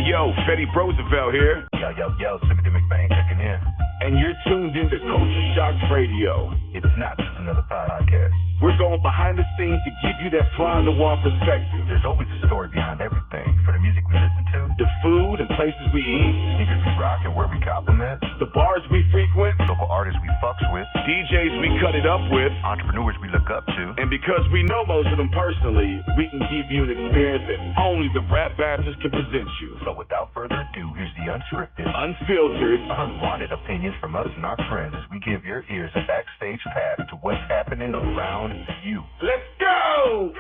yo, Betty Roosevelt here. Yo, Timothy McVeigh checking in. And you're tuned into Culture Shock Radio. It's not just another podcast. We're going behind the scenes to give you that fly-on-the-wall perspective. There's always a story behind everything. For the music we listen to, the food and places we eat, sneakers we rock and where we compliment, the bars we frequent, local artists we fucks with, DJs we cut it up with, entrepreneurs we look up to. And because we know most of them personally, we can give you an experience that only the Rap Baptist can present you. So without further ado, here's the unscripted, unfiltered, unwanted opinions from us and our friends as we give your ears a backstage pass to what's happening around you. Let's go!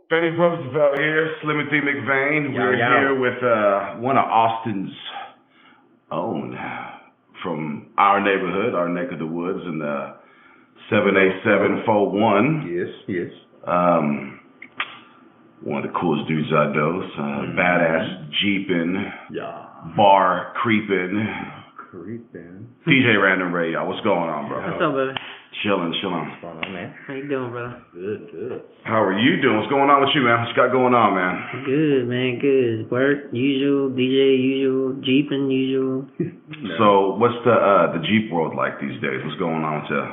Betty Roosevelt here, Timothy McVeigh. We're here with one of Austin's own from our neighborhood, our neck of the woods, in the 78741. Yes. One of the coolest dudes I know. Badass jeeping, bar creeping. DJ Random Rey, y'all. What's going on, bro? What's up, baby? Chilling. What's going on, man? How you doing, brother? Good. How are you doing? What's going on with you, man? What you got going on, man? Good, man. Good. Work, usual. DJ, usual. Jeeping, usual. So, what's the Jeep world like these days? What's going on with you?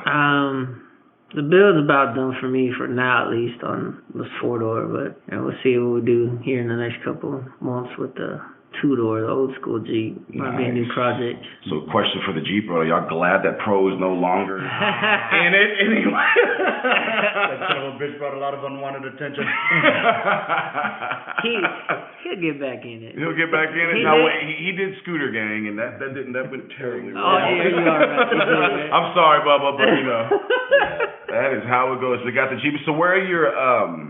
The build's about done for me for now, at least on this 4-door. But we'll see what we do here in the next couple months with the 2-door, the old school Jeep. Might be a new project. So, question for the Jeep world: are y'all glad that Pro is no longer in it anyway? That son of a bitch brought a lot of unwanted attention. He'll get back in it. He'll get back in it. He did Scooter Gang, and that went terribly wrong. Oh yeah, you are right. I'm sorry, Bubba, but that is how it goes. They got the Jeep. So where are your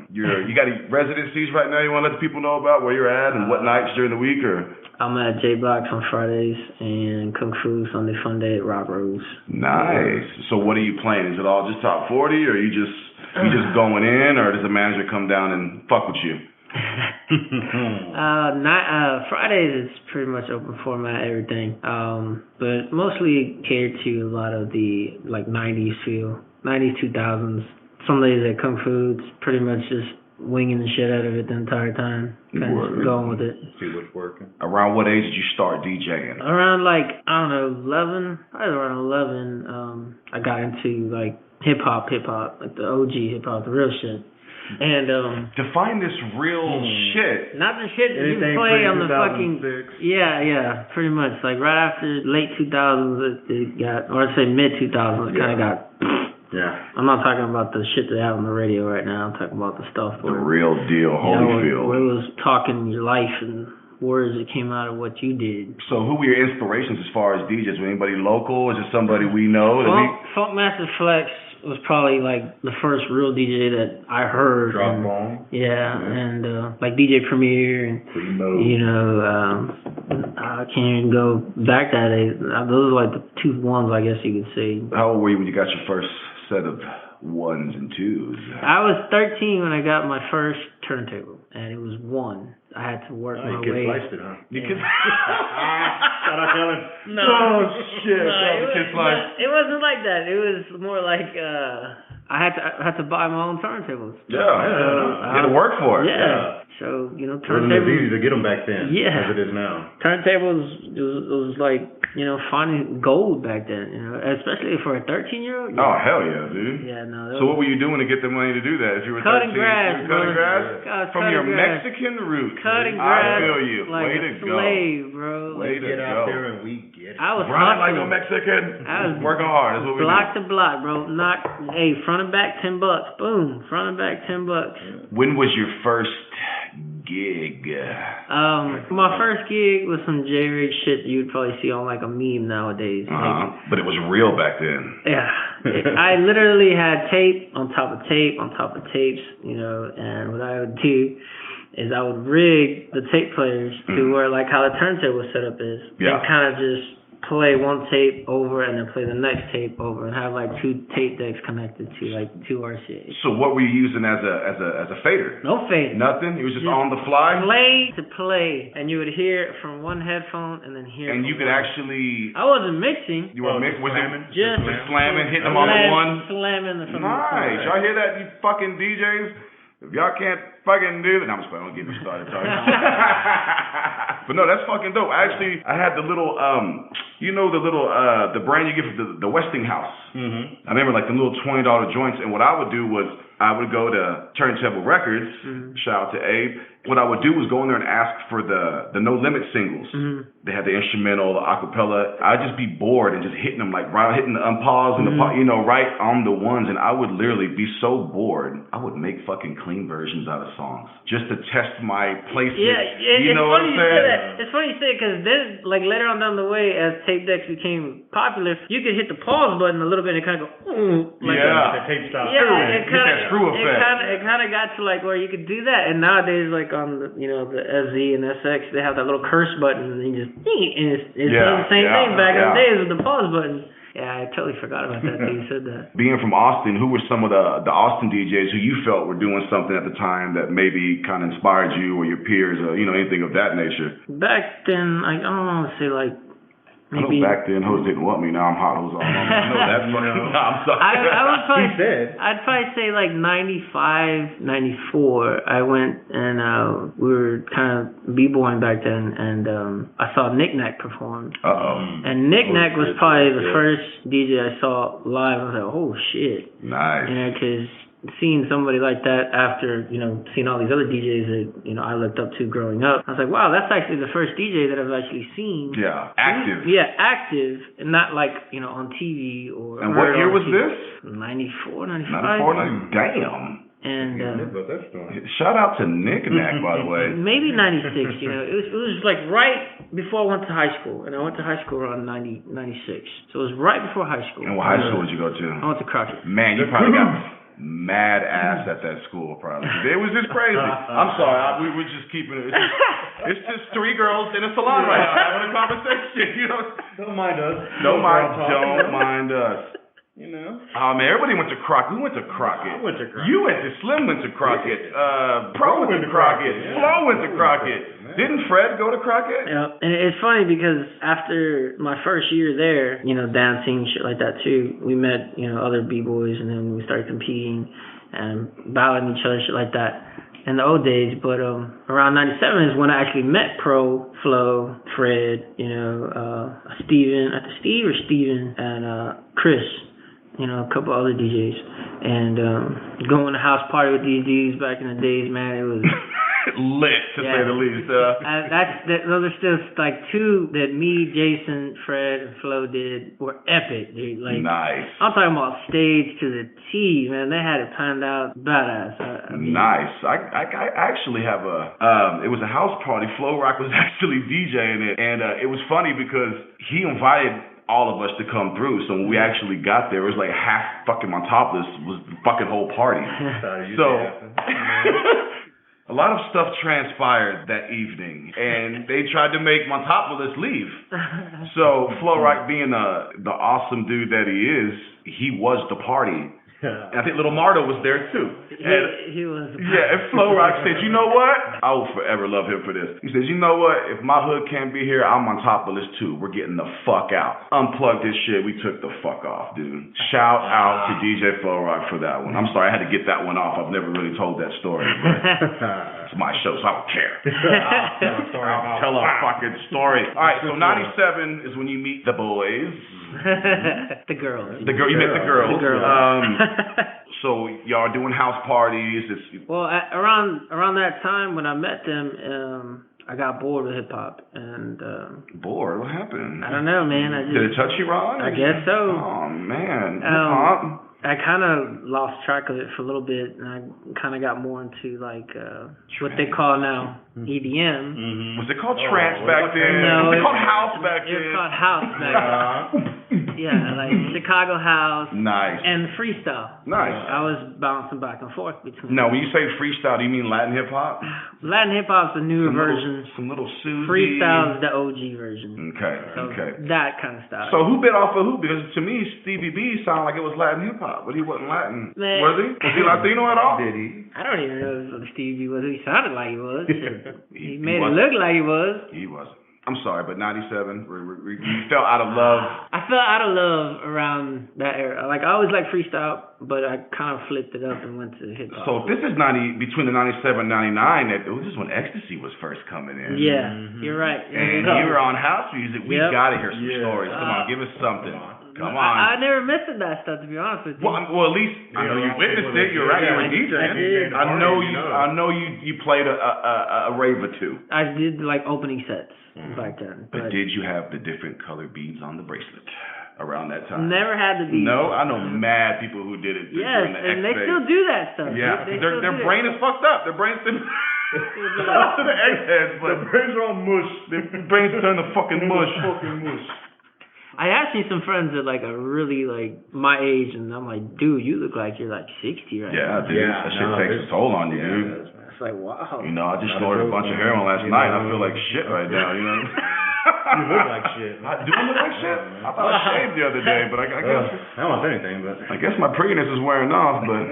you got any residencies right now? You want to let the people know about where you're at and what nights during the week, or? I'm at J Blocks on Fridays and Kung Fu Sunday Fun Day at Rob Rose. Nice. So what are you playing? Is it all just top 40, or you just going in, or does the manager come down and fuck with you? Fridays is pretty much open format, everything. But mostly catered to a lot of the like 90s feel, 90s, 2000s. Some days at Kung Fu, it's pretty much just winging the shit out of it the entire time, kind of going with it. See what's working. Around what age did you start DJing? Around like, I don't know, 11. Probably around 11. I got into like hip hop, like the OG hip hop, the real shit. And define this real shit. Not the shit that you play on the fucking. Yeah, pretty much. Like right after late 2000s, it got, or I'd say mid 2000s, it kind of got. Yeah. I'm not talking about the shit they have on the radio right now. I'm talking about the stuff the real deal, Holyfield. Where it was talking your life and words that came out of what you did. So who were your inspirations as far as DJs? Was anybody local? Is it somebody we know? Funkmaster Flex was probably like the first real DJ that I heard. Drop bomb. Yeah, and like DJ Premier and I can't even go back that age. Those are like the two ones, I guess you could say. How old were you when you got your first set of 1s and 2s? I was 13 when I got my first turntable, and it was 1. I had to work my way. You sliced it, huh? Yeah. Shout out, Kellen. No. Oh, shit. It wasn't like that. It was more like I had to buy my own turntables. Yeah. You had to work for it. Yeah. So, turntables. It wasn't as easy to get them back then as it is now. Turntables was like, finding gold back then, especially for a 13-year-old. Oh, hell yeah, dude. Yeah, no. So what were you doing to get the money to do that? If you were cutting 13, grass, cutting grass? From your grass. Mexican roots. Cutting grass. I feel you. Like Way a to slave, go. bro. Way to get go. out there and we get it. I was running like a hustling. Mexican. I was working hard. That's what we do. Block to block, bro. Front and back $10. Boom. Front and back $10. When was your first gig? My first gig was some J-Rig shit you'd probably see on like a meme nowadays. But it was real back then. Yeah. I literally had tape on top of tape on top of tapes, and what I would do is I would rig the tape players to where like how the turntable setup is, and kind of just play one tape over and then play the next tape over and have like 2 tape decks connected to like 2 RCAs. So what were you using as a fader? No fader. Nothing? It was just on the fly? Play to play. And you would hear it from one headphone and then hear it. And you could actually... I wasn't mixing. You were mixing? Was slamming? Just slamming, hitting them on the one? Slamming the Nice. Y'all hear that, you fucking DJs? If y'all can't fucking do that. No, I'm just playing. Don't get me started. But no, that's fucking dope. Actually, I had the little, the brand you get from the Westinghouse. I remember like the little $20 joints, and what I would do was I would go to Turntable Records, shout out to Abe. What I would do was go in there and ask for the No Limit singles. They had the instrumental, the acapella. I'd just be bored and just hitting them, like hitting the unpause and the right on the ones, and I would literally be so bored, I would make fucking clean versions out of songs just to test my placement. Yeah, you know what I'm saying? It's funny you say it because then, like later on down the way, as tape decks became popular, you could hit the pause button a little bit and it kind of go, like the tape stop. Yeah, that screw effect. It kind of got to like where you could do that, and nowadays, like on the the SZ and SX, they have that little curse button, and you just it does the same thing back in the days with the pause button. Yeah, I totally forgot about that. You said that. Being from Austin, who were some of the Austin DJs who you felt were doing something at the time that maybe kind of inspired you or your peers or anything of that nature? Back then, I don't want to say like. I know back then hoes didn't want me. Now I'm hot hoes all on me. I know that's funny. No, I'm sorry. I'd probably say like 95, 94. I went and we were kind of b-boying back then, and I saw Knick Knack perform. And Knick Knack was probably the first DJ I saw live. I was like, oh shit. Nice. Because seeing somebody like that after, seeing all these other DJs that, I looked up to growing up, I was like, wow, that's actually the first DJ that I've actually seen. Yeah, active. Yeah, active, and not like, on TV or... And what year was this? 94, 94, 95. damn. And shout out to Knick Knack, by the way. Maybe 96, it was like right before I went to high school, and I went to high school around 96. So it was right before high school. And what high school did you go to? I went to Crockett. Man, you probably got mad ass at that school, probably. It was just crazy. I'm sorry, we were just keeping it. It's just three girls in a salon right now having a conversation. Don't mind us. Don't mind us. Oh man, everybody went to Crockett. Who went to Crockett? I went to Crockett. You went to Slim went to Crockett. Pro went to Crockett. Flo went to Crockett. Didn't Fred go to Crockett? Yeah, and it's funny because after my first year there, dancing, shit like that too, we met, other b-boys, and then we started competing and battling each other, shit like that in the old days. But around 97 is when I actually met Pro, Flo, Fred, Steven, and Chris. A couple other DJs, and going to house party with these dudes back in the days, man, it was lit to say the least. Those are still like two that me, Jason, Fred, and Flo did were epic, dude. Like, nice. I'm talking about stage to the T, man. They had it planned out badass. Nice. I actually have it was a house party. Flo Rock was actually DJing it, and it was funny because he invited all of us to come through. So when we actually got there, it was like half fucking Montopolis was the fucking whole party. So a lot of stuff transpired that evening, and they tried to make Montopolis leave. So Flo Rock, being the awesome dude that he is, he was the party. And I think Little Mardo was there too. He was. Yeah, and Flo Rock said, you know what? I will forever love him for this. He says, you know what? If my hood can't be here, I'm on top of this too. We're getting the fuck out. Unplugged this shit. We took the fuck off, dude. Shout out to DJ Flo Rock for that one. I'm sorry, I had to get that one off. I've never really told that story, but it's my show, so I don't care. I'll tell a fucking story. All right, so 97 is when you meet the boys. The girls. You met the girls. The girls. So y'all doing house parties. Well, around that time when I met them, I got bored with hip hop and. Bored? What happened? I don't know, man. Did it touch you wrong? I guess so. Oh man. Hip hop. I kind of lost track of it for a little bit, and I kind of got more into like what they call now EDM. Was it called trance back then? No, was it called house back then? It was called house back then. Yeah, like Chicago house. Nice. And freestyle. Nice. I was bouncing back and forth between. Now, when you say freestyle, do you mean Latin hip hop? Latin hip hop's the newer version. Some little Susie. Freestyle is the OG version. Okay. That kind of style. So who bit off of who? Because to me, Stevie B sounded like it was Latin hip hop, but he wasn't Latin. Man. Was he? Was he Latino at all? Did he? I don't even know if Stevie B was who he sounded like he was. He made it look like he was. He wasn't. I'm sorry, but 97, we fell out of love. I fell out of love around that era. Like, I always liked freestyle, but I kind of flipped it up and went to hip hop. So if this is between the 97 and 99, this is when ecstasy was first coming in. Yeah, you're right. And you were on house music. We gotta hear some stories. Come on, give us something. Come on. I never missed that stuff, to be honest with you. Well, at least I know you witnessed it. You're right. You were DJing. I know you played a rave or two. I did like opening sets back then. But did you have the different colored beads on the bracelet around that time? Never had the beads. No, I know mad people who did it. Yes, and they still do that stuff. Yeah, their brain is fucked up. Their brain's still. Shout out to the eggheads, but the brains are all mush. Their brains turn to fucking mush. I have seen some friends that like are really like my age, and I'm like, dude, you look like you're like 60 right now. Yeah, dude, that shit takes a toll on you, dude. It's like, wow. You know, I just snorted a bunch of heroin last night, and I feel like shit right now, you know? You look like shit. Do I look like shit? I thought I shaved the other day, but I guess... I don't want anything, but... I guess my prettiness is wearing off, but...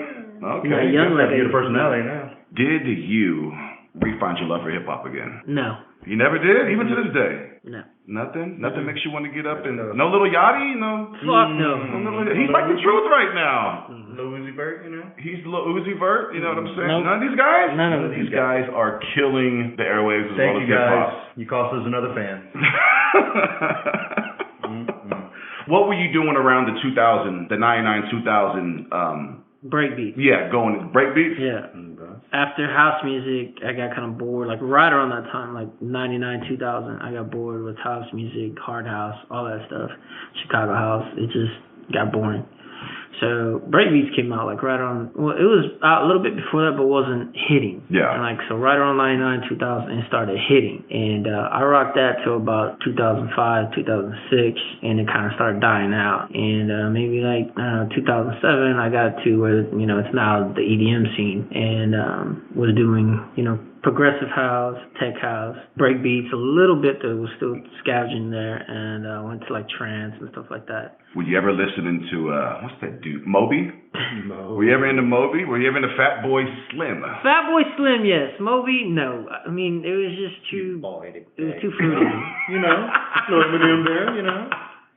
Okay. Young like you get a personality now. Did you re-find your love for hip-hop again? No. You never did? Even to this day? No. Nothing? Nothing makes you want to get up and... No little Yachty? No? Fuck no. He's like the truth right now. Lil Uzi Vert, you know? He's Lil Uzi Vert, you know what I'm saying? Nope. None of these guys? None of these guys are killing the airwaves as well as hip-hop. You cost us another fan. What were you doing around the 2000, the 99, 2000... breakbeats? Yeah, going breakbeats? Yeah. After house music, I got kind of bored. Like right around that time, like 99, 2000, I got bored with house music, hard house, all that stuff. Chicago house. It just got boring. So breakbeats came out like right on. Well, it was out a little bit before that, but wasn't hitting. Yeah. And like so, right around 99, 2000, it started hitting, and I rocked that till about 2005, 2006, and it kind of started dying out. And maybe like 2007, I got to where it's now the EDM scene, and was doing progressive house, tech house, breakbeats, a little bit that was still scavenging there, and went to like trance and stuff like that. Were you ever listening to, what's that dude, Moby? Were you ever into Moby? Were you ever into Fat Boy Slim? Fat Boy Slim, yes. Moby, no. I mean, it was just too, it was too fruity. Little Eminem there,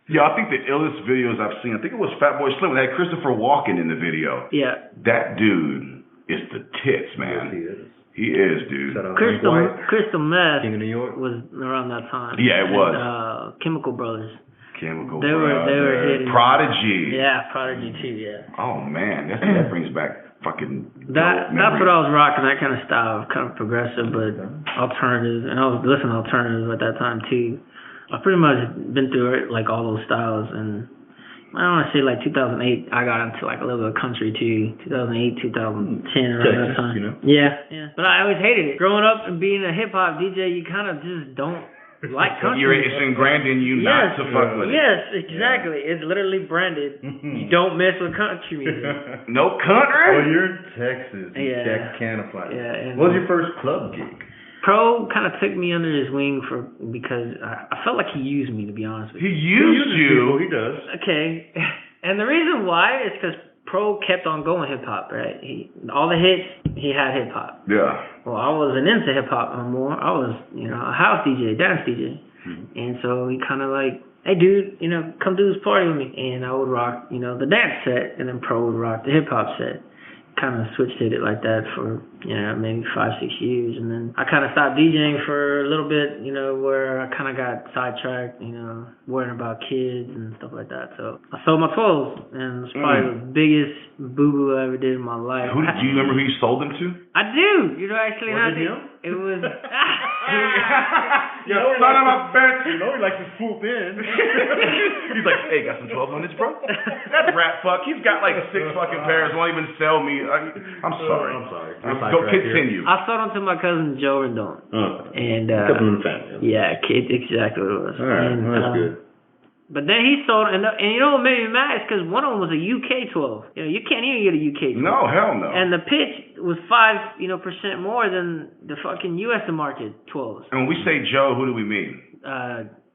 Yeah, I think the illest videos I've seen, I think it was Fat Boy Slim. They had Christopher Walken in the video. Yeah. That dude is the tits, man. Yes, he is. He is, dude. Crystal Meth King of New York was around that time. Yeah, it was. And, Chemical Brothers. They were hitting. Prodigy. Yeah, Prodigy too. Yeah. Oh man, that brings back fucking. That's what I was rocking. That kind of style, kind of progressive, but alternative. And I was listening to alternative at that time too. I pretty much been through it, like all those styles, and I don't want to say like 2008. I got into like a little bit of country too. 2008, 2010, around that time. Yeah. But I always hated it. Growing up and being a hip hop DJ, you kind of just don't like country. It's ingrained in you not to fuck with it. Yes, exactly. Yeah. It's literally branded. You don't mess with country music. No country? Well, you're in Texas. Jack Canify. Yeah. What was your first club gig? Pro kind of took me under his wing because I felt like he used me, to be honest with you. He used you? He does. Okay. And the reason why is because Pro kept on going hip-hop, right? All the hits, he had hip-hop. Yeah. Well, I wasn't into hip-hop no more. I was, a house DJ, dance DJ. And so he kind of like, hey, dude, come do this party with me. And I would rock, the dance set, and then Pro would rock the hip-hop set. Kind of switched it like that for maybe 5-6 years, and then I kind of stopped DJing for a little bit, where I kind of got sidetracked, worrying about kids and stuff like that. So I sold my clothes, and it's probably the biggest boo-boo I ever did in my life. Do you remember who you sold them to? I do. Actually, was it him? It was. You son of a bitch. He likes to swoop in. He's like, hey, got some 1200s, bro? That rat fuck. He's got like 6 fucking pairs. Won't even sell me. I'm sorry. Go continue. I sold them to my cousin Joe Rendon. And couple in the family. Yeah, exactly what it was. All right, that's good. But then he sold, and you know what made me mad is because one of them was a UK 12. You can't even get a UK 12. No, hell no. And the pitch was 5% more than the fucking US market 12s. And when we say Joe, who do we mean?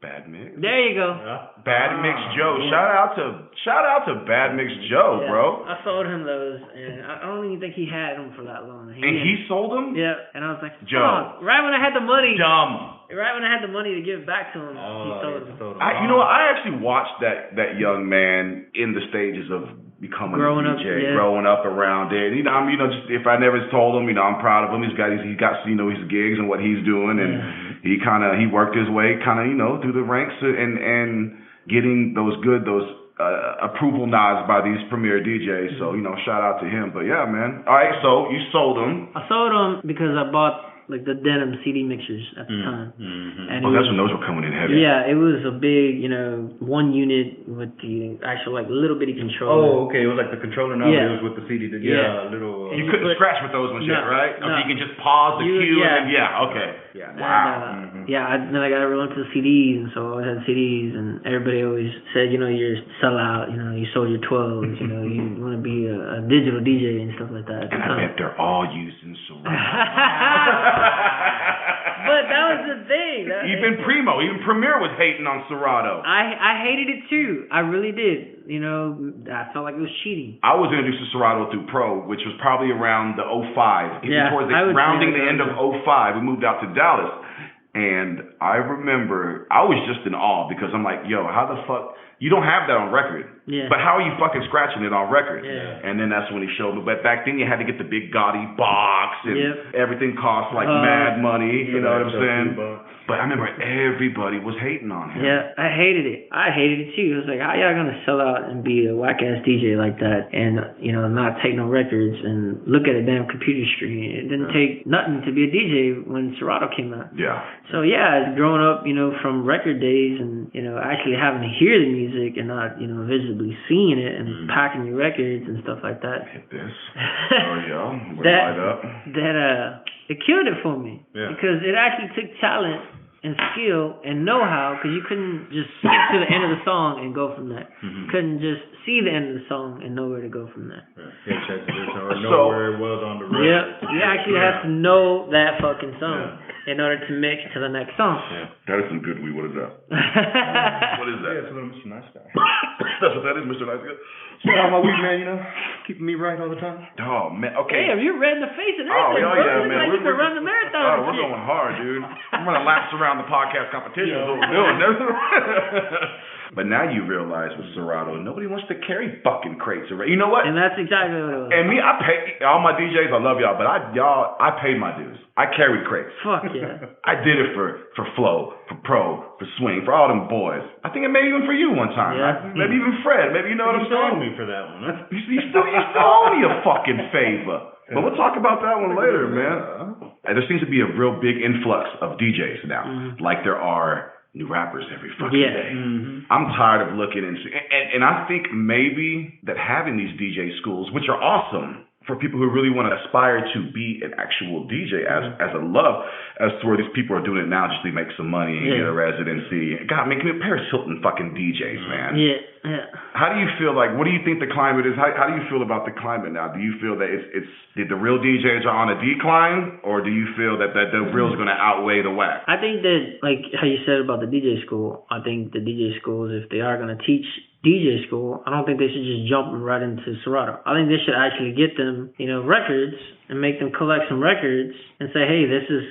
Bad Mix. There you go. Bad Mix Joe. Shout out to Bad Mix Joe, bro. I sold him those, and I don't even think he had them for that long. He sold them? Yeah. And I was like, Joe. right when I had the money. Dumb. Right when I had the money to give back to him, he sold them. I actually watched that young man in the stages of becoming a DJ, growing up around it. Just if I never told him, I'm proud of him. He got his gigs and what he's doing, and he worked his way through the ranks and getting those approval nods by these premier DJs. So shout out to him. But yeah, man. All right, so you sold them. I sold them because I bought like the denim CD mixers at the time. And that's when those were coming in heavy. Yeah, it was a big, 1 unit with the actual like little bitty controller. Oh, okay. It was like the controller now. It was with the CD. Little. You couldn't scratch with those and shit, right? No. Okay, you can just pause the cue and then okay. Yeah. Wow. Then I got everyone to CDs, and so I always had CDs, and everybody always said, you're a sellout. You sold your 12s. You want to be a digital DJ and stuff like that. And I bet they're all using Serato. But that was the thing. Even Premier was hating on Serato. I hated it too. I really did. I felt like it was cheating. I was introduced to Serato through Pro, which was probably around the 05. Towards rounding the end of 05, we moved out to Dallas. And I remember I was just in awe because I'm like, yo, how the fuck? You don't have that on record. Yeah. But how are you fucking scratching it on record? Yeah. And then that's when he showed me. But back then you had to get the big gaudy box and everything cost like mad money. You know what I'm saying? But I remember everybody was hating on him. Yeah, I hated it. I hated it too. It was like, how y'all gonna sell out and be a whack ass DJ like that and not take no records and look at a damn computer screen? It didn't take nothing to be a DJ when Serato came out. Yeah. So growing up, from record days and actually having to hear the music and not visibly seeing it and packing your records and stuff like that. Hit this. Light up. It killed it for me because it actually took talent and skill and know-how, because you couldn't just skip to the end of the song and go from there. You couldn't just see the end of the song and know where to go from there. Or know where it was on the record. Yeah, you actually have to know that fucking song in order to mix to the next song. Yeah. That is some good weed. What is that? What is that? Yeah, it's a little Mr. Nice Guy. That's what that is, Mr. Nice Guy. Shout out my weed, man, keeping me right all the time. Oh, man, okay. Damn, you're red in the face and everything, bro. Yeah, man. Like you can run the marathon. We're going hard, dude. I'm running laps around the podcast competition. That's what we're doing. But now you realize with Serato, nobody wants to carry fucking crates around. You know what? And that's exactly what it was. And me, I pay all my DJs. I love y'all, but I paid my dues. I carried crates. Fuck yeah. I did it for Flow, for Pro, for Swing, for all them boys. I think it may even for you one time. Yeah. Right? Maybe even Fred. Maybe you know what I'm saying. You me for that one. You still owe me a fucking favor. But we'll talk about that one later, man. There seems to be a real big influx of DJs now, like there are new rappers every fucking day. I'm tired of looking and I think maybe that having these DJ schools, which are awesome for people who really want to aspire to be an actual DJ as a love, as to where these people are doing it now just to make some money and get a residency. God, man, give me Paris Hilton fucking DJs, man. Yeah. How do you feel what do you think the climate is? How do you feel about the climate now? Do you feel that the real DJs are on a decline, or do you feel that the real is going to outweigh the whack? I think that, like how you said about the DJ school, I think the DJ schools, if they are going to teach DJ school, I don't think they should just jump right into Serato. I think they should actually get them, records and make them collect some records and say, hey, this is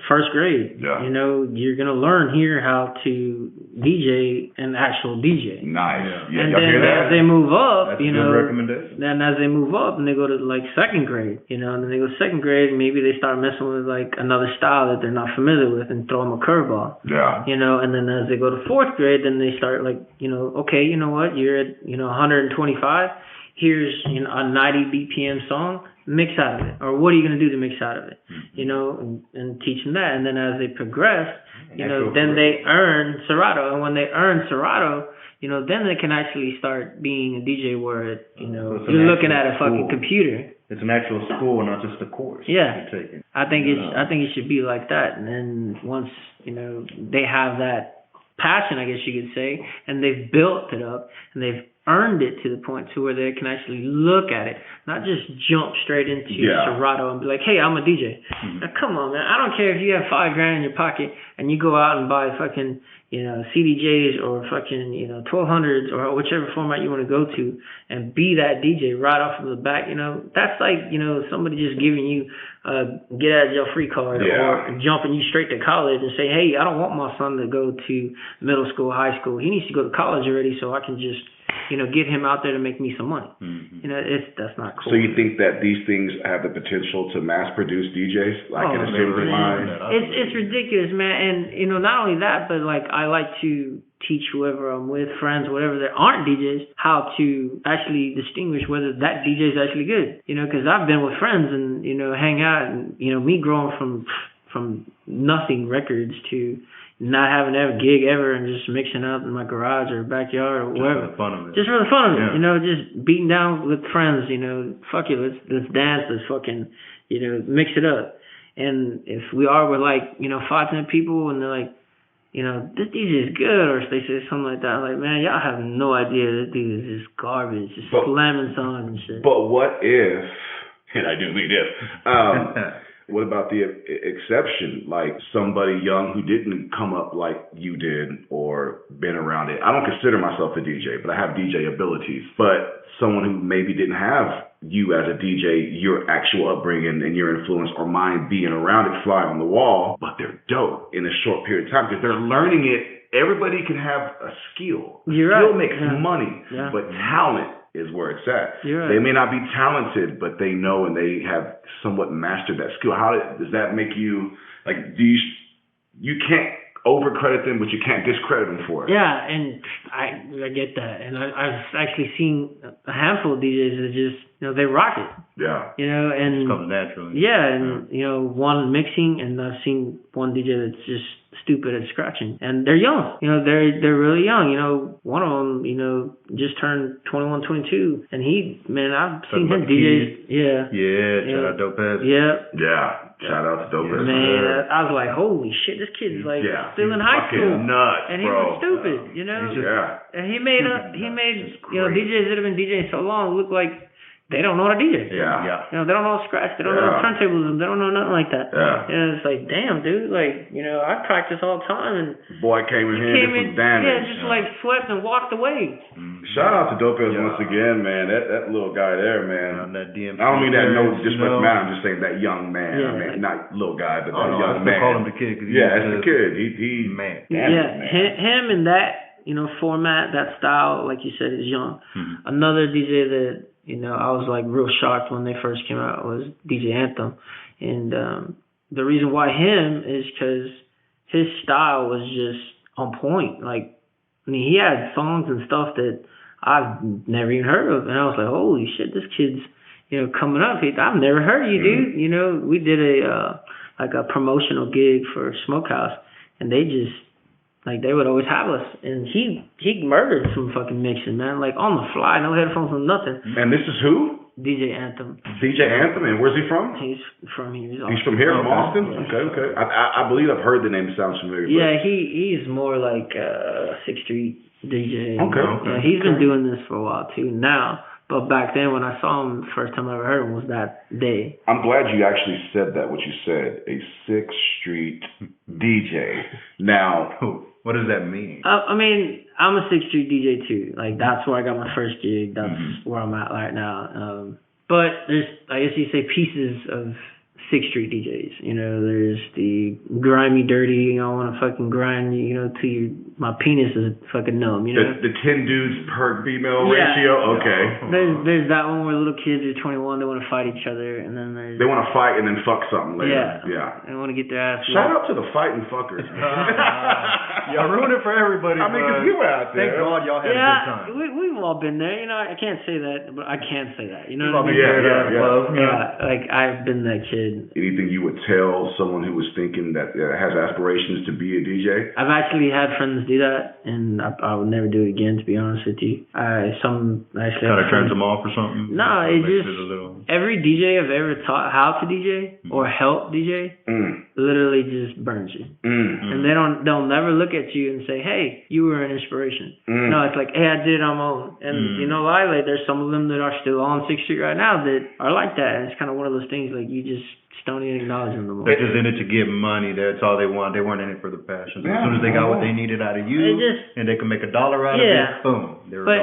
first grade. Yeah. You're going to learn here how to DJ an actual DJ. Nice. Yeah. And then as they move up, that's a good recommendation. Then as they move up and they go to like second grade, and then they go to second grade, maybe they start messing with like another style that they're not familiar with and throw them a curveball. Yeah. And then as they go to fourth grade, then they start like, okay, you know what, you're at, 125. Here's, a 90 BPM song. Mix out of it, or what are you going to do to mix out of it, and teach them that. And then as they progress, then they earn Serato, and when they earn Serato, then they can actually start being a DJ where, you're looking at a fucking computer. It's an actual school, not just a course. Yeah, I think it should be like that. And then once they have that passion, I guess you could say, and they've built it up and they've earned it to the point to where they can actually look at it, not just jump straight into Serato and be like, hey, I'm a DJ. Now, come on, man. I don't care if you have $5,000 in your pocket and you go out and buy fucking, CDJs or fucking, 1200s or whichever format you want to go to and be that DJ right off of the back. That's like, somebody just giving you a get out of jail free card or jumping you straight to college and say, hey, I don't want my son to go to middle school, high school. He needs to go to college already so I can just get him out there to make me some money. That's not cool. So you think that these things have the potential to mass produce DJs, like in assembly line? It's ridiculous, man. And not only that, but like I like to teach whoever I'm with, friends, whatever that aren't DJs, how to actually distinguish whether that DJ is actually good. Because I've been with friends and hang out, and me growing from nothing records to not having to have a gig ever and just mixing up in my garage or backyard or wherever. Just for the fun of it. Just for the fun of it, just beating down with friends, fuck it, let's dance, let's fucking, mix it up. And if we're like, 5, 10 people and they're like, this DJ is good, or if they say something like that, I'm like, man, y'all have no idea this dude is just garbage, just slamming songs and shit. But what if, and I do mean if, what about the exception, like somebody young who didn't come up like you did or been around it? I don't consider myself a DJ, but I have DJ abilities. But someone who maybe didn't have you as a DJ, your actual upbringing and your influence or mine being around it, fly on the wall, but they're dope in a short period of time because they're learning it. Everybody can have a skill. Skill makes money, but talent is where it's at. They may not be talented, but they know and they have somewhat mastered that skill. How does that make you, like, you can't overcredit them, but you can't discredit them for it. Yeah, and I get that. And I've actually seen a handful of DJs that just, they rock it. Yeah. And it comes naturally. Yeah, and one mixing, and I've seen one DJ that's just stupid at scratching, and they're young. They're really young. One of them, just turned 21, 22, and I've seen him DJs. Yeah. Shout out Dope Ass. Yeah. Shout out to Dope Ass. Man, I was like, holy shit, this kid's like still in high school, nuts, and he was stupid. And he made DJs that have been DJing so long look like they don't know how to DJ. Yeah. They don't know how to scratch. They don't know how to turntables. They don't know nothing like that. Yeah. And it's like, damn, dude. Like, I practice all the time. And boy came in here and did some damage. Yeah, just like swept and walked away. Shout out to Dope Ass once again, man. That little guy there, man. That DMC I don't mean that no disrespect, man. I'm just saying that young man. Yeah. I mean, not little guy, but that I young man. still call him the kid. It's the kid. He man. Him and that, format, that style, like you said, is young. Another DJ that, I was like real shocked when they first came out was DJ Anthem. And the reason why him is because his style was just on point. Like, he had songs and stuff that I've never even heard of. And I was like, holy shit, this kid's, coming up. I've never heard of you, dude. We did a promotional gig for Smokehouse, and they just, they would always have us, and he murdered some fucking mixing, man. Like, on the fly, no headphones, no nothing. And this is who? DJ Anthem. DJ Anthem, and where's he from? He's from here. He's from here, from Austin? Yeah. Okay. I believe I've heard the name. It sounds familiar. Yeah, he's more like a 6th Street DJ. Okay. Yeah, he's been doing this for a while, too, now. But back then, when I saw him, the first time I ever heard him was that day. I'm glad you actually said that, what you said, a 6th Street DJ. Now, what does that mean? I mean, I'm a 6th Street DJ too. Like, that's where I got my first gig. That's where I'm at right now. But there's, I guess you say, pieces of 6th Street DJs. There's the grimy, dirty, I want to fucking grind, till my penis is fucking numb, The 10 dudes per female ratio? Okay. There's that one where little kids are 21, they want to fight each other, and then there's... They want to fight and then fuck something later. Yeah. They want to get their ass... Shout out to the fighting fuckers. Y'all ruined it for everybody. I mean, because you were out there. Thank God y'all had a good time. We've all been there. I can't say that, but I can say that. You know what I mean? Yeah. Like, I've been that kid. And anything you would tell someone who was thinking that has aspirations to be a DJ? I've actually had friends do that, and I would never do it again, to be honest with you. Some actually kind of turns them off or something. No, it just every DJ I've ever taught how to DJ or help DJ literally just burns you, and they'll never look at you and say, "Hey, you were an inspiration." No, it's like, "Hey, I did it on my own." And you know, like there's some of them that are still on 6th Street right now that are like that, and it's kind of one of those things like you just don't even acknowledge them no more. They're just in it to get money. That's all they want. They weren't in it for the passion. So as soon as they got what they needed out of you, and they can make $1 out of it, boom, they're gone.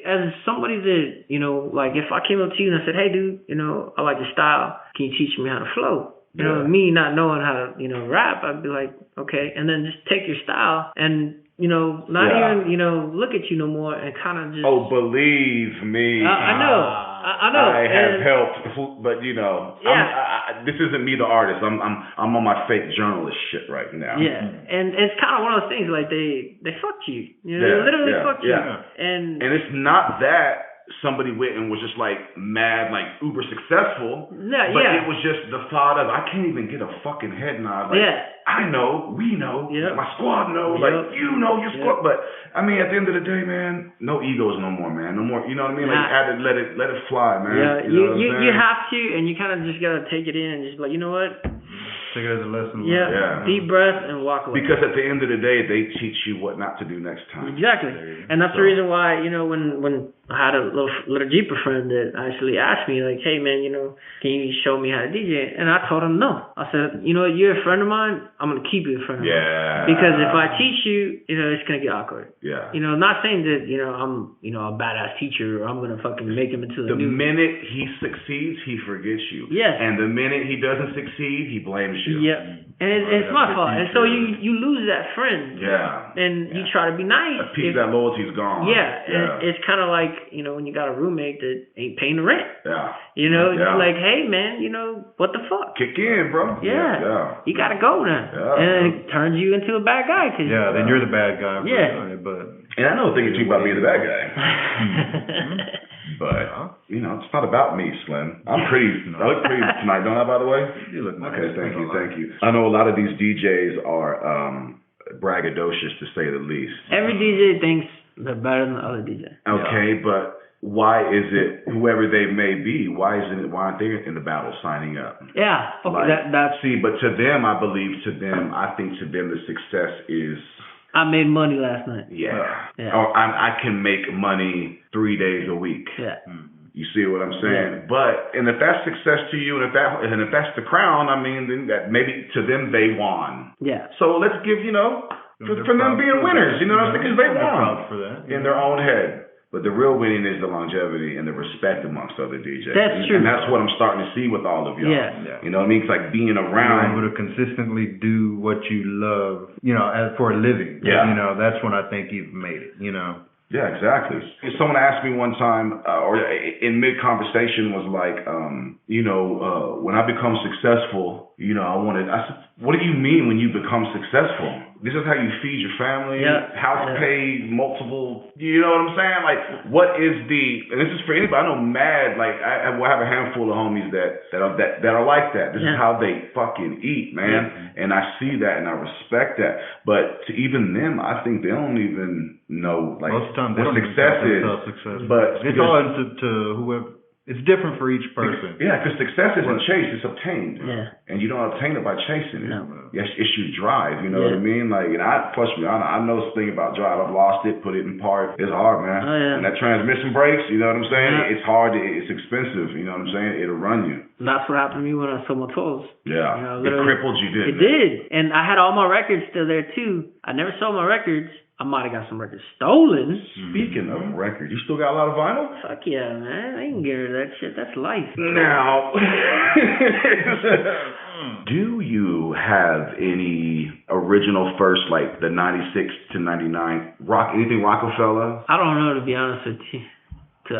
As somebody that, you know, like if I came up to you and I said, "Hey, dude, you know, I like your style. Can you teach me how to flow?" You know, me not knowing how to, you know, rap, I'd be like, okay, and then just take your style and, you know, not even, you know, look at you no more and kind of just. Oh, believe me. I know. I have helped, but you know, this isn't me, the artist. I'm on my fake journalist shit right now. Yeah, and it's kind of one of those things like they fucked you. You know, they literally fucked you. And it's not that somebody went and was just like mad, like uber successful. But it was just the thought of I can't even get a fucking head nod. Like, I know, we know, my squad knows, like you know your squad. But I mean, at the end of the day, man, no egos no more, man. No more. You know what I mean? Like you had to let it fly, man. Yeah, you have to, and you kind of just gotta take it in and just be like, you know what? Take it as a lesson. Deep breath and walk away. Because at the end of the day, they teach you what not to do next time. Exactly, and that's the reason why, you know, when I had a little Jeeper friend that actually asked me like, "Hey man, you know, can you show me how to DJ?" And I told him no. I said, "You know what? You're a friend of mine. I'm gonna keep you a friend of mine. Because if I teach you, you know, it's gonna get awkward. Yeah. You know, not saying that, you know, I'm, you know, a badass teacher or I'm gonna fucking make him into the minute he succeeds, he forgets you. Yes. And the minute he doesn't succeed, he blames you. Yeah. And it's my fault. And so you lose that friend. Yeah. And you try to be nice. A piece of that loyalty's gone. Yeah. And it's kind of like, you know, when you got a roommate that ain't paying the rent. Yeah. You know, you're like, hey, man, you know, what the fuck? Kick in, bro. Yeah. You got to go now. Yeah. And it turns you into a bad guy. Then you're the bad guy. And I know a thing or two about being the bad guy. But, you know, it's not about me, Slim. I'm pretty. I look pretty tonight, don't I, by the way? You look nice. Okay, thank you. I know a lot of these DJs are braggadocious, to say the least. Every DJ thinks they're better than the other DJ. Okay, but why is it, whoever they may be, why aren't they in the battle signing up? Yeah, okay, that's... See, but to them, I think to them the success is... I made money last night. Yeah. Or I can make money 3 days a week. Yeah. You see what I'm saying? Yeah. But if that's success to you, and if that's the crown, I mean, then that maybe to them they won. Yeah. So let's give, you know, for them being winners, you know what I'm saying? Because they won in their own head. But the real winning is the longevity and the respect amongst other DJs. That's true. And that's what I'm starting to see with all of y'all. Yeah. You know what I mean? It's like being around. You're able to consistently do what you love, you know, for a living. Yeah. You know, that's when I think you've made it, you know. Yeah, exactly. Someone asked me one time, or in mid-conversation was like, you know, when I become successful, you know, I said, what do you mean when you become successful? This is how you feed your family, house paid, multiple, you know what I'm saying? Like, what is and this is for anybody, I know mad, like, I have a handful of homies that are like that. This is how they fucking eat, man. Yeah. And I see that and I respect that. But to even them, I think they don't even know, like, most of the time, what success is. But it's all to whoever. It's different for each person. Yeah, because success isn't chased, it's obtained. Yeah. And you don't obtain it by chasing it. No. Yes, it's your drive, you know what I mean? Like, and trust me, I know something about drive. I've lost it, put it in park. It's hard, man. Oh, yeah. And that transmission breaks, you know what I'm saying? Yeah. It's hard, it's expensive, you know what I'm saying? It'll run you. That's what happened to me when I sold my tools. Yeah. You know, it crippled you, didn't it? It did. And I had all my records still there, too. I never sold my records. I might have got some records stolen. Speaking of records, you still got a lot of vinyl? Fuck yeah, man. I can get rid of that shit. That's life. Now, do you have any original first, like the 96 to 99 anything Rockefeller? I don't know, to be honest with you.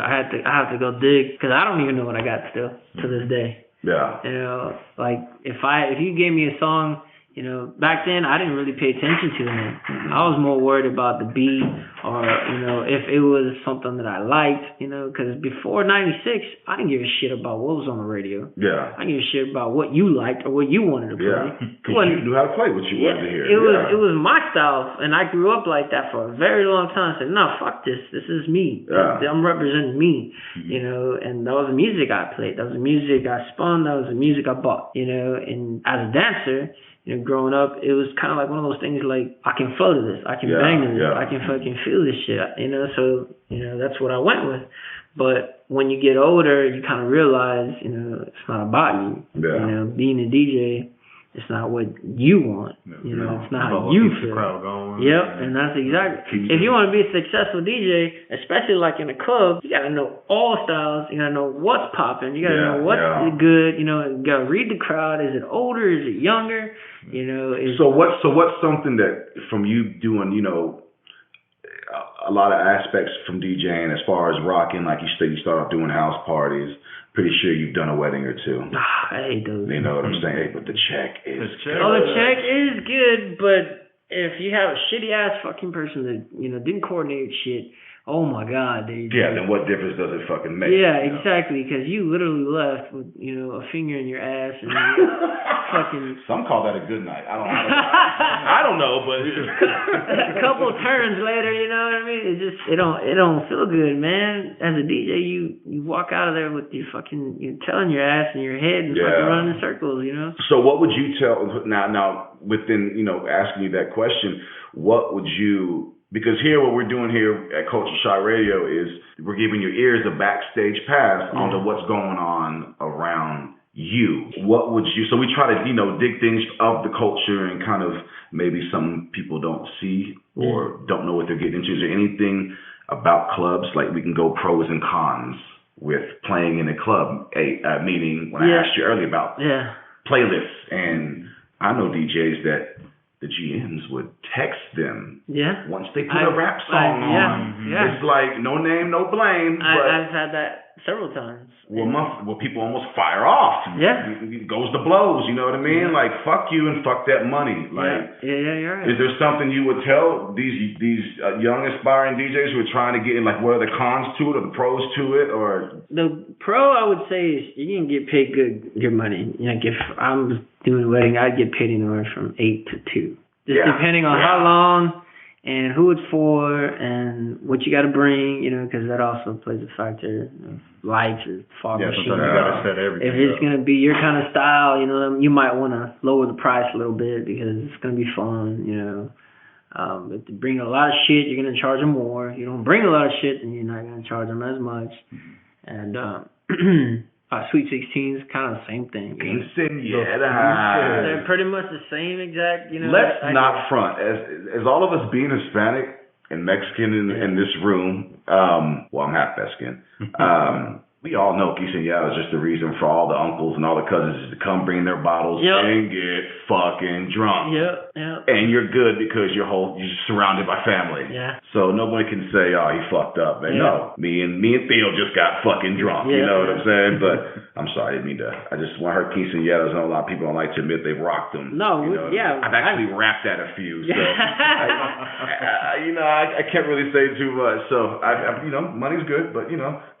I have to go dig, because I don't even know what I got still to this day. Yeah. You know, like if you gave me a song, you know, back then I didn't really pay attention to it. I was more worried about the beat or, you know, if it was something that I liked, you know, because before 96, I didn't give a shit about what was on the radio. Yeah. I didn't give a shit about what you liked or what you wanted to play. Yeah, because you knew how to play what you wanted to hear. It was my style, and I grew up like that for a very long time. I said, no, fuck this. This is me. Yeah. I'm representing me, you know, and that was the music I played. That was the music I spun. That was the music I bought, you know, and as a dancer, you know, growing up, it was kind of like one of those things like, I can flow to this. I can bang to this. I can fucking feel this shit, you know, so, you know, that's what I went with. But when you get older, you kind of realize, you know, it's not about you. Yeah. You know, being a DJ, it's not what you want. You know, it's not how you feel. The crowd going. Yep, and that's exactly. If you want to be a successful DJ, especially like in a club, you gotta know all styles. You gotta know what's popping. You gotta know what's good. You know, you gotta read the crowd. Is it older? Is it younger? You know. So what's something that from you doing, you know, a lot of aspects from DJing as far as rocking, like you said, you start off doing house parties. Pretty sure you've done a wedding or two. I hate those. You know what I'm saying? Hey, but the check is good. Oh, the check is good, but if you have a shitty ass fucking person that, you know, didn't coordinate shit, oh my God, then what difference does it fucking make? Yeah, exactly, because you literally left with, you know, a finger in your ass and fucking. Some call that a good night. I don't know, but a couple turns later, you know what I mean? It don't feel good, man. As a DJ, you walk out of there with your fucking, you're telling your ass in your head and fucking running in circles, you know. So what would you tell now within, you know, asking you that question? What would you? Because here, what we're doing here at Culture Shock Radio is we're giving your ears a backstage pass onto what's going on around you. What would you? So we try to, you know, dig things of the culture and kind of maybe some people don't see or don't know what they're getting into. Is there anything about clubs, like we can go pros and cons with playing in a club? Meaning when I asked you earlier about playlists, and I know DJs that the GMs would text them once they put a rap song on. It's like no name, no blame. I've had that several times. Well, people almost fire off. Yeah. It goes to blows, you know what I mean? Like, fuck you and fuck that money. Like, you're right. Is there something you would tell these young aspiring DJs who are trying to get in, like, what are the cons to it or the pros to it? Or the pro, I would say, is you can get paid good money. Like, if I'm doing a wedding, I'd get paid anywhere from 8 to 2. Just depending on how long and who it's for and what you got to bring, you know, because that also plays a factor. You know, lights or fog machine. Sometimes you got to set everything if it's going to be your kind of style, you know, you might want to lower the price a little bit because it's going to be fun, you know. If you bring a lot of shit, you're going to charge them more. If you don't bring a lot of shit, then you're not going to charge them as much. And Sweet 16 is kind of the same thing. They're pretty much the same exact, you know. Let's not front. As all of us being Hispanic and Mexican in this room, well, I'm half Mexican. We all know quinceañera is just the reason for all the uncles and all the cousins to come bring their bottles and get fucking drunk. And you're good because you're surrounded by family. So nobody can say, oh, he fucked up. Man, no. Me and Theo just got fucking drunk. You know what I'm saying? But I'm sorry, I didn't mean to. I just want to hear quinceañeras. I know a lot of people don't like to admit they've rocked them. No, you know? I've actually rapped at a few. So I can't really say too much. So I money's good, but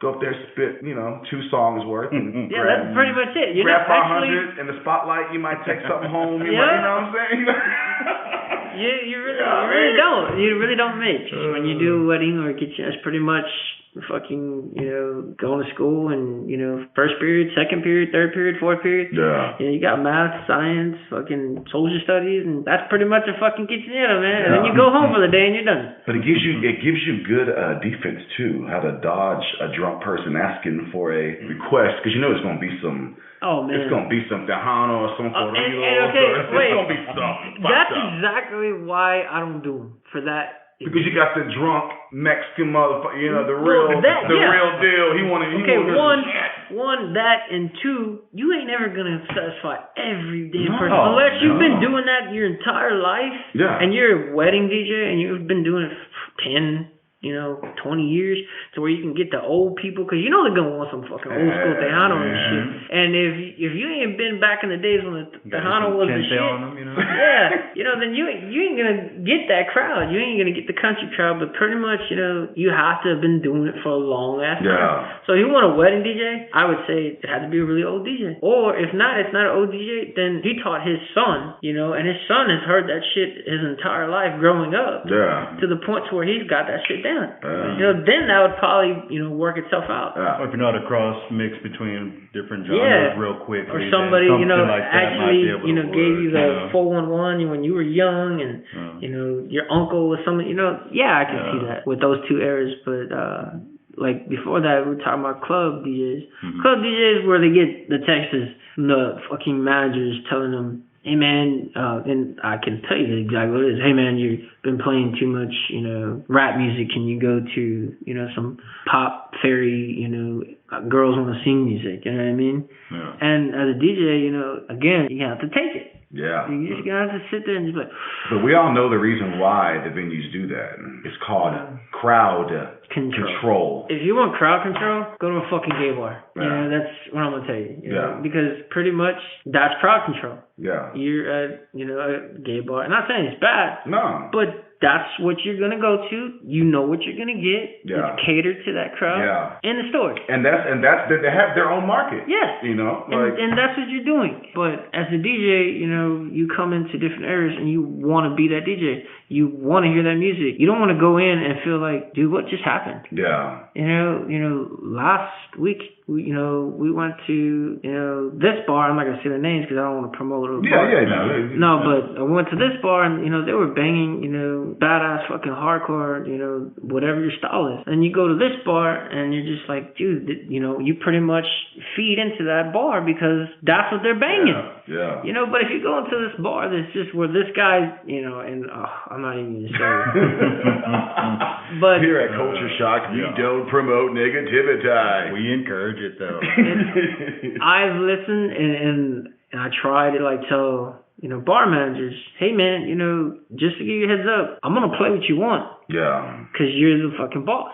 go up there, spit, 2 songs worth. And that's pretty much it. You're grab not 500 in the spotlight. You might take something home. You know what I'm saying? You really don't. You really don't make. When you do a wedding or a kitchen, it's pretty much fucking, going to school and, first period, second period, third period, fourth period. You got math, science, fucking social studies, and that's pretty much a fucking quinceañera, man. And then you go home for the day and you're done. But it gives you good defense too, how to dodge a drunk person asking for a request, because it's going to be some. Oh man, it's gonna be some Tejano or some Corrido. It's gonna be something. That's exactly why I don't do them for that. Because you got the drunk Mexican motherfucker, the real deal. He wanted. One, that, and 2, you ain't never gonna satisfy every damn person unless you've been doing that your entire life. And you're a wedding DJ and you've been doing it for 10. 20 years to where you can get the old people, because you know they're gonna want some fucking old school Tejano and shit. And if you ain't been back in the days when the Tejano was the shit, then you ain't gonna get that crowd. You ain't gonna get the country crowd. But pretty much, you have to have been doing it for a long ass time. So if you want a wedding DJ, I would say it had to be a really old DJ. Or if not, it's not an old DJ, then he taught his son, and his son has heard that shit his entire life growing up. To the point to where he's got that shit down. Then that would probably, work itself out. Or if you're not a cross mix between different genres real quick. Or somebody, like actually, gave you the 411 when you were young, and your uncle was something, I can see that with those two eras. But like before that, we were talking about club DJs. Club DJs where they get the texts from the fucking managers telling them, hey man, and I can tell you exactly what it is. Hey man, you've been playing too much, rap music. Can you go to, some pop fairy, girls want to sing music? You know what I mean? Yeah. And as a DJ, again, you have to take it. Yeah. You just gotta have to sit there and just like. But we all know the reason why the venues do that. It's called crowd control. If you want crowd control, go to a fucking gay bar. Yeah. That's what I'm gonna tell you. You know? Because pretty much that's crowd control. Yeah. You're at, a gay bar. I'm not saying it's bad. No. But that's what you're gonna go to. You know what you're gonna get. Yeah. It's catered to that crowd. Yeah. In the store. And that's they have their own market. Yes. And that's what you're doing. But as a DJ, you come into different areas and you want to be that DJ. You want to hear that music. You don't want to go in and feel like, dude, what just happened? Yeah. Last week, we went to, this bar. I'm not going to say the names because I don't want to promote it. No, but I went to this bar and, they were banging, badass fucking hardcore, whatever your style is. And you go to this bar and you're just like, dude, you pretty much feed into that bar because that's what they're banging. Yeah. But if you go into this bar that's just where this guy, and I'm not even going to say it. But here at Culture Shock, we don't promote negativity. We encourage it though. I've listened and I try to tell bar managers, hey man, just to give you a heads up, I'm gonna play what you want. Yeah. Cause you're the fucking boss.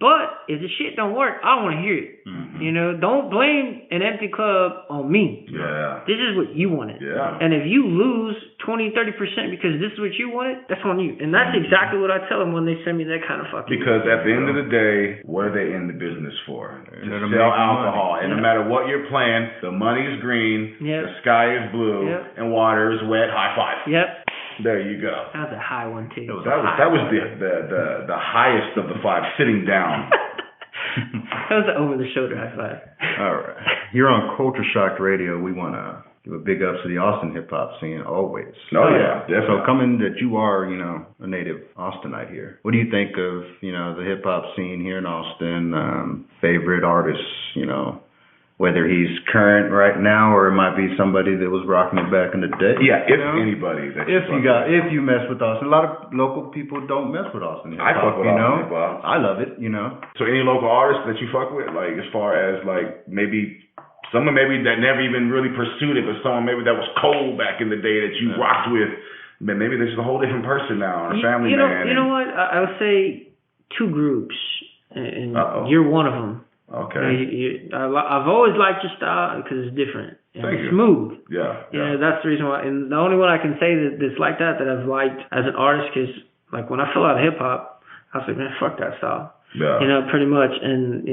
But if the shit don't work, I want to hear it. Don't blame an empty club on me. Yeah. This is what you wanted. Yeah. And if you lose 20, 30% because this is what you wanted, that's on you. And that's exactly what I tell them when they send me that kind of fucking. Because at the end of the day, what are they in the business for? To sell alcohol. And no matter what you're playing, the money is green, the sky is blue, and water is wet. High five. Yep. There you go. That was a high one too. That was the highest of the five, sitting down. That was an over the shoulder high five. All right. Here on Culture Shock Radio, we want to give a big ups to the Austin hip hop scene always. Oh yeah, definitely. So coming that you are, a native Austinite here. What do you think of, the hip hop scene here in Austin? Favorite artists, whether he's current right now or it might be somebody that was rocking it back in the day. Yeah, anybody. If you mess with Austin. A lot of local people don't mess with Austin. I fuck with Austin, I love it, So any local artists that you fuck with, like as far as like maybe someone maybe that never even really pursued it, but someone maybe that was cold back in the day that you rocked with, but maybe this is a whole different person now, or a family man. You know what? I would say two groups, and you're one of them. Okay. I've always liked your style because it's different and it's smooth. Yeah. That's the reason why. And the only one I can say that's like that I've liked as an artist, because like when I fell out of hip hop, I was like, man, fuck that style. Yeah. Pretty much. And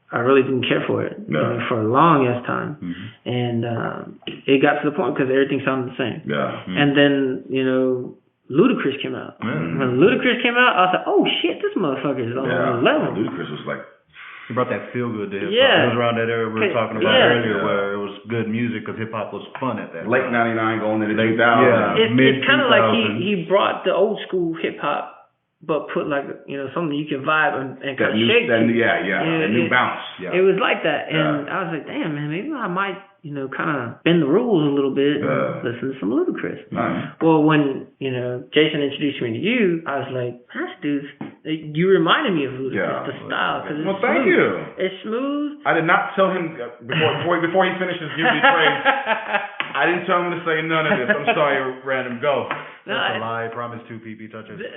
I really didn't care for it for a long ass time. And it got to the point because everything sounded the same. Yeah. And then Ludacris came out. When Ludacris came out, I was like, oh shit, this motherfucker is on another level. Ludacris was like. He brought that feel good to hip hop. Yeah. It was around that era we were talking about earlier, where it was good music because hip hop was fun at that late time. '99 going into 2000. Yeah. It's kind of like he brought the old school hip hop, but put like something you can vibe and kind of shake. A new bounce. Yeah. It was like that, and I was like, damn man, maybe I might kind of bend the rules a little bit and listen to some Ludacris. Nice. Well, when Jason introduced me to you, I was like, this dude, you reminded me of Ludacris, the style. Well, thank you. It's smooth. I did not tell him before he finished his beauty praise. I didn't tell him to say none of this. I'm sorry, Random. Go. That's a lie. I promise 2 pee touches. Just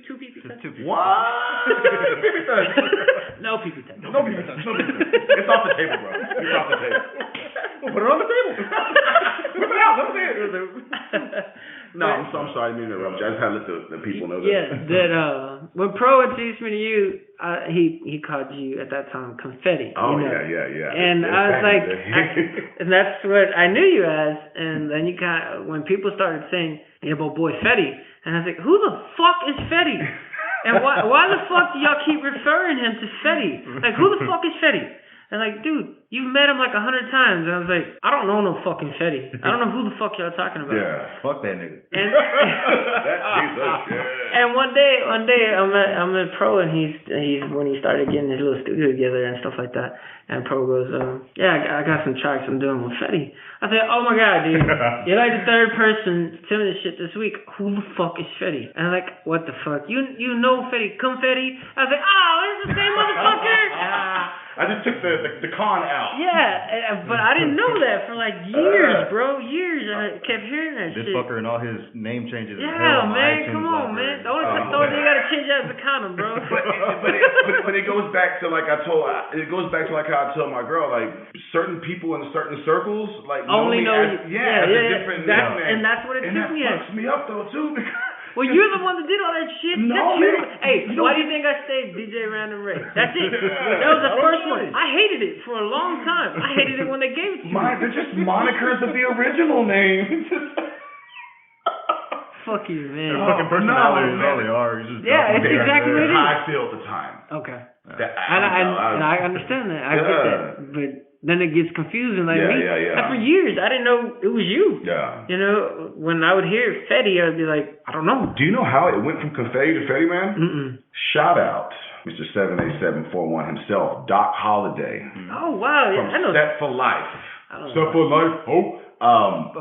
two pee touches. What? Pee touches. No pee touches. No pee touches. It's off the table, bro. It's off the table. We'll put it on the table. Whip it out. Let me see it. No, I'm sorry to interrupt you. I just had to let the people know that. Yeah, that when Pro introduced me to you, he called you at that time Confetti. Oh, you know? yeah. And I was like, and that's what I knew you as. And then you when people started saying, "Yeah, boy Fetty," and I was like, "Who the fuck is Fetty? And why the fuck do y'all keep referring him to Fetty? Like, who the fuck is Fetty?" And like, dude, you've met him like 100 times. And I was like, I don't know no fucking Fetty. I don't know who the fuck y'all talking about. Yeah, fuck that nigga. And, that piece of shit. And one day I'm at Pro, and he's when he started getting his little studio together and stuff like that. And Pro goes, yeah, I got some tracks I'm doing with Fetty. I said, oh my god, dude, you're like the third person to tell me this shit this week. Who the fuck is Fetty? And I'm like, what the fuck? You know Fetty? Confetti? I was like, oh, it's the same motherfucker. I just took the con out. Yeah, but I didn't know that for like years, bro. Years. I kept hearing that this shit. This fucker and all his name changes. Yeah, man, come on, man. The only thing you gotta change out is the condom, bro. But it goes back to like how I tell my girl, like certain people in certain circles, like only know as a different nickname. And that's what it took me as. at. Fucks me up though too. Well, you're the one that did all that shit. No, that's man. Hey, why do you think I stayed DJ Random Rey? That's it. That was the first one. I hated it for a long time. I hated it when they gave it to me. They're just monikers of the original name. Fuck you, man. Fucking personalities, all they are. Just it's exactly what it is. How I feel at the time. Okay. I understand that. I get that. But then it gets confusing. Like me. Yeah. Like for years, I didn't know it was you. Yeah. You know, when I would hear Fetty, I'd be like, I don't know. Do you know how it went from Confetti to Fetty, man? Mm-mm. Shout out Mr. 78741 himself, Doc Holliday. Oh, wow. From I know. Set for Life. Set for Life. Oh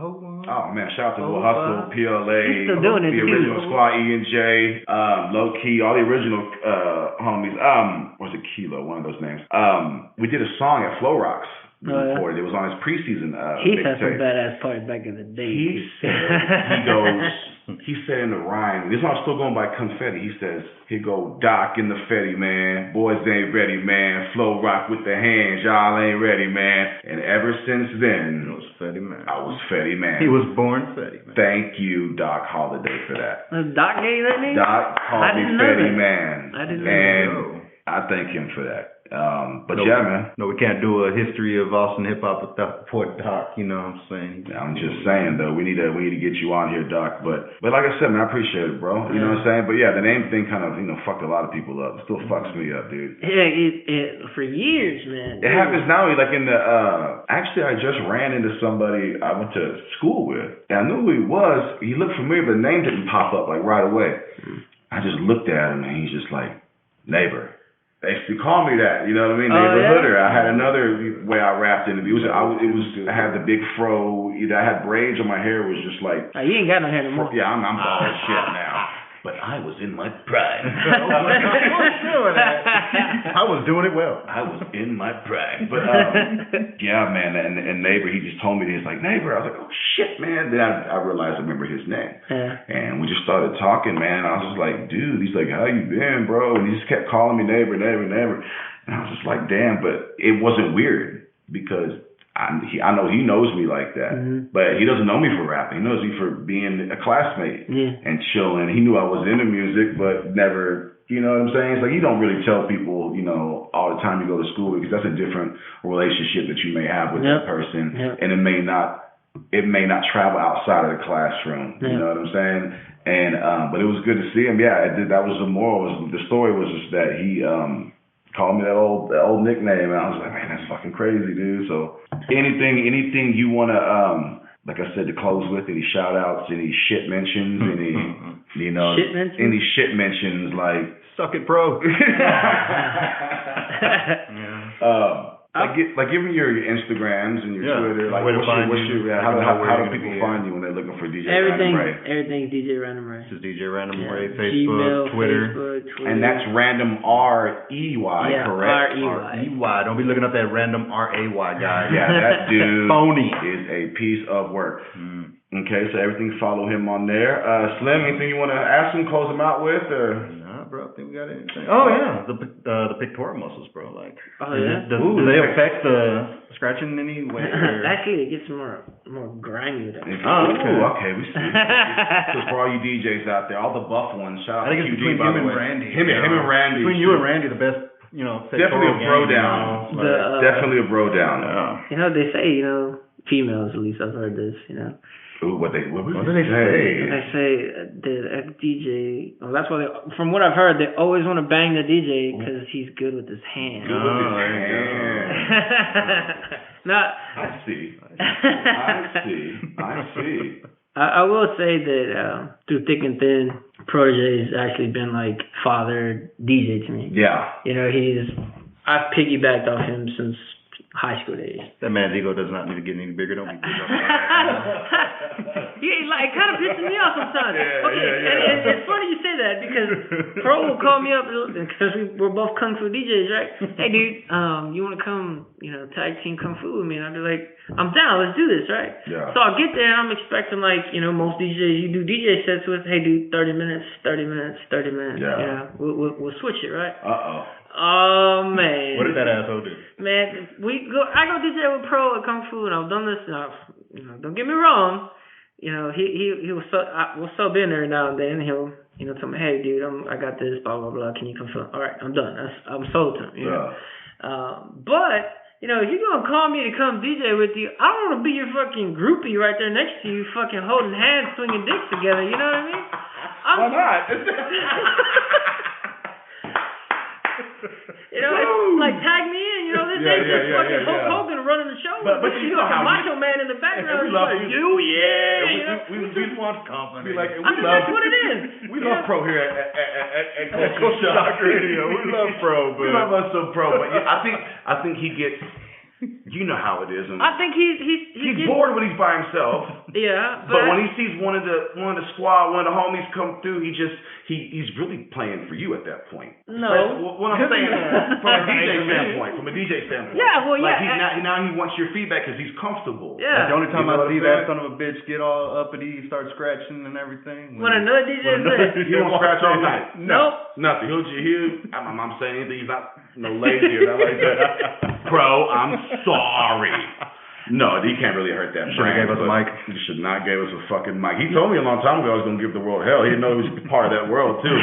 man, shout out to Lil Hustle, PLA, the original Squad, E&J, Low Key, all the original homies. Was it Kilo? One of those names. We did a song at Flow Rocks. Recorded. It was on his preseason. He had some badass parties back in the day. He said in the rhyme, this one I'm still going by Confetti. He go, Doc in the Fetty, man. Boys ain't ready, man. Flow rock with the hands. Y'all ain't ready, man. And ever since then, I was Fetty, man. I was Fetty, man. He was born Fetty, man. Thank you, Doc Holiday, for that. Doc gave you that name? Doc called me Fetty, man. I didn't know. And I thank him for that. But man. No, we can't do a history of Austin hip hop without Port Doc. You know what I'm saying? I'm just saying though, we need to get you on here, Doc. But like I said, man, I appreciate it, bro. You know what I'm saying? But yeah, the name thing kind of fucked a lot of people up. It still fucks me up, dude. Yeah, it for years, man. It happens now. Like in the actually, I just ran into somebody I went to school with. And I knew who he was. He looked familiar, but the name didn't pop up like right away. I just looked at him and he's just like, neighbor. They used to call me that, you know what I mean? Neighborhooder. Yeah? I had another way I rapped in it. I had the big fro. I had braids on my hair. It was just like. You ain't got no hair no more. Yeah, I'm bald as shit now. But I was in my prime. I was doing it well. I was in my prime. But yeah, man. And neighbor, he just told me this. Like, neighbor. I was like, oh shit, man. Then I realized I remember his name. Yeah. And we just started talking, man. I was just like, dude. He's like, how you been, bro? And he just kept calling me neighbor. And I was just like, damn. But it wasn't weird because I know he knows me like that, but he doesn't know me for rapping. He knows me for being a classmate and chilling. He knew I was into music, but never, you know what I'm saying? It's like you don't really tell people, all the time you go to school because that's a different relationship that you may have with that person, and it may not travel outside of the classroom. You know what I'm saying? And but it was good to see him. Yeah, that was the moral. The story was just that he called me that old nickname, and I was like, man, that's fucking crazy, dude. So anything you want to, like I said, to close with, any shout outs, any shit mentions, any, shit mentions? Any shit mentions, like suck it, bro. Give me your Instagrams and your Twitter. Like, how do people find you when they're looking for DJ Random Rey? Everything's DJ Random Rey. This is DJ Random Rey. Facebook, Gmail, Twitter. Facebook, And that's Random R-E-Y, correct? R-E-Y. Don't be looking up that Random R-A-Y guy. Yeah, that dude phony is a piece of work. Okay, so everything, follow him on there. Slim, anything you want to ask him, close him out with, or? Nah, bro, I think we got anything. Oh yeah, the pectoral muscles, bro. Like, do they affect the scratching in any way? Actually, it gets more grimy. Okay, we see. So for all you DJs out there, all the buff ones, shout out to QG, between by him the way. and Randy. Him and Randy. Between you and Randy, the best. Definitely a bro down. Definitely a bro down. They say, females, at least I've heard this, Ooh, what do they say? They say the DJ. Well, that's why from what I've heard, they always want to bang the DJ because he's good with his hands. Good with his hands. I see. I will say that through thick and thin, Protégé's actually been like father DJ to me. Yeah. I've piggybacked off him since high school days. That man's ego does not need to get any bigger. Don't be big up. It kind of pisses me off sometimes. And it's funny you say that because Pro will call me up because we're both Kung Fu DJs, right? Hey, dude, you want to come, tag team Kung Fu with me? And I'll be like, I'm down. Let's do this, right? Yeah. So I'll get there and I'm expecting most DJs you do DJ sets with. Hey, dude, 30 minutes. Yeah. We'll switch it, right? Oh man! What did that asshole do? Man, I go DJ with Pro at Kung Fu, and I've done this. Don't get me wrong. He will sub in every now and then. He'll tell me, hey dude, I got this, blah blah blah. Can you confirm? All right, I'm done. I'm sold to him. But if you're gonna call me to come DJ with you, I don't want to be your fucking groupie right there next to you, fucking holding hands, swinging dicks together. You know what I mean? Why not? It's like tag me in, this ain't just fucking Hulk Hogan running the show. But you know how Macho Man in the background. We love you, we want company. That's what it is. We love Pro here at Culture Shock Radio. We love Pro, but we love us some Pro. But I think he gets. You know how it is. I think he's bored when he's by himself. Yeah, but when he sees one of the squad, one of the homies come through, he's really playing for you at that point. No, what I'm saying from a DJ standpoint. Yeah, well, yeah. Like now he wants your feedback because he's comfortable. Yeah. Like the only time I see that son of a bitch get all uppity, start scratching and everything. When another DJ says he won't scratch all night. Nope. Nothing. I'm saying anything. He's not lazy or nothing like that. Pro, I'm sorry. No, he can't really hurt that. Should have gave us a mic. He should not gave us a fucking mic. He told me a long time ago I was going to give the world hell. He didn't know he was part of that world too.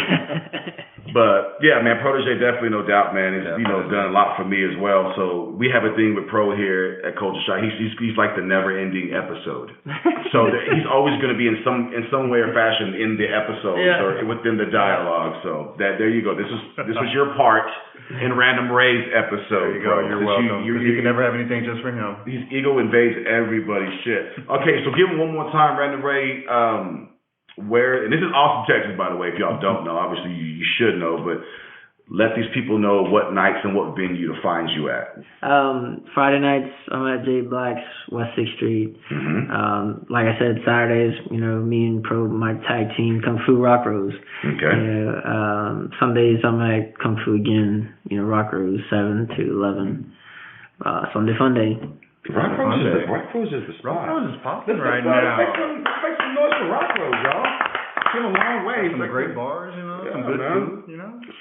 But yeah, man, Protégé definitely, no doubt, man. He's done a lot for me as well. So we have a thing with Pro here at Culture Shock. He's like the never-ending episode. So he's always going to be in some way or fashion in the episodes or within the dialogue. So there you go. This was your part in Random Rey's episode. There you go. You're welcome. You can never have anything just for him. His ego invades everybody's shit. Okay, so give him one more time, Random Rey. And this is Austin, Texas, by the way, if y'all don't know. Obviously, you should know, but let these people know what nights and what venue to find you at. Friday nights, I'm at J Black's, West 6th Street. Mm-hmm. Like I said, Saturdays, me and Pro, my tag team, Kung Fu Rock Rose. Okay. Sundays, I'm at Kung Fu again, Rock Rose, 7 to 11. Sunday Fun Day. Rock Rose is the spot. Rock Rose is popping right now. Make some noise for Rock Rose, y'all. Came a long way. Some great bars, some good food,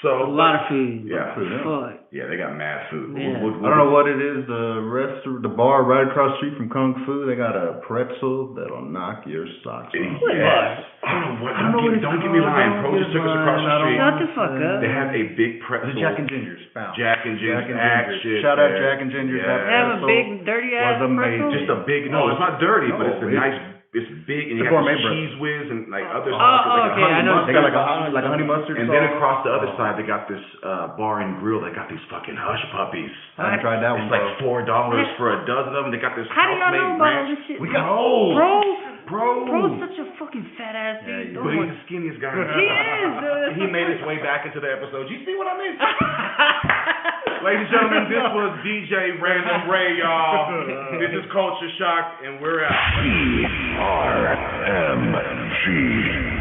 So a lot of food. Yeah. Fuck. Yeah, they got mad food. Yeah. I don't know what it is. The bar right across the street from Kung Fu, they got a pretzel that'll knock your socks off. Yes. Don't get me lying. Pro just took us across the street. Shut the fuck up. They have a big pretzel. The Jack and Ginger's. Jack and Ginger's. Shout out Jack and Ginger's. Yeah. They have a big, dirty ass pretzel? Just a big, no, it's not dirty, but it's a nice, it's big, and you got cheese whiz and like other stuff. Okay, I know. They got like a honey mustard and sauce. then across the other side, they got this bar and grill. They got these fucking hush puppies. I haven't tried that one. It's like $4 for a dozen of them. They got this How do y'all know house-made about all ranch. this shit? We got Bro's such a fucking fat ass dude. But he's the skinniest guy. He is. He made his way back into the episode. You see what I mean? Ladies and gentlemen, this was DJ Random Rey, y'all. This is Culture Shock, and we're out. CRMG.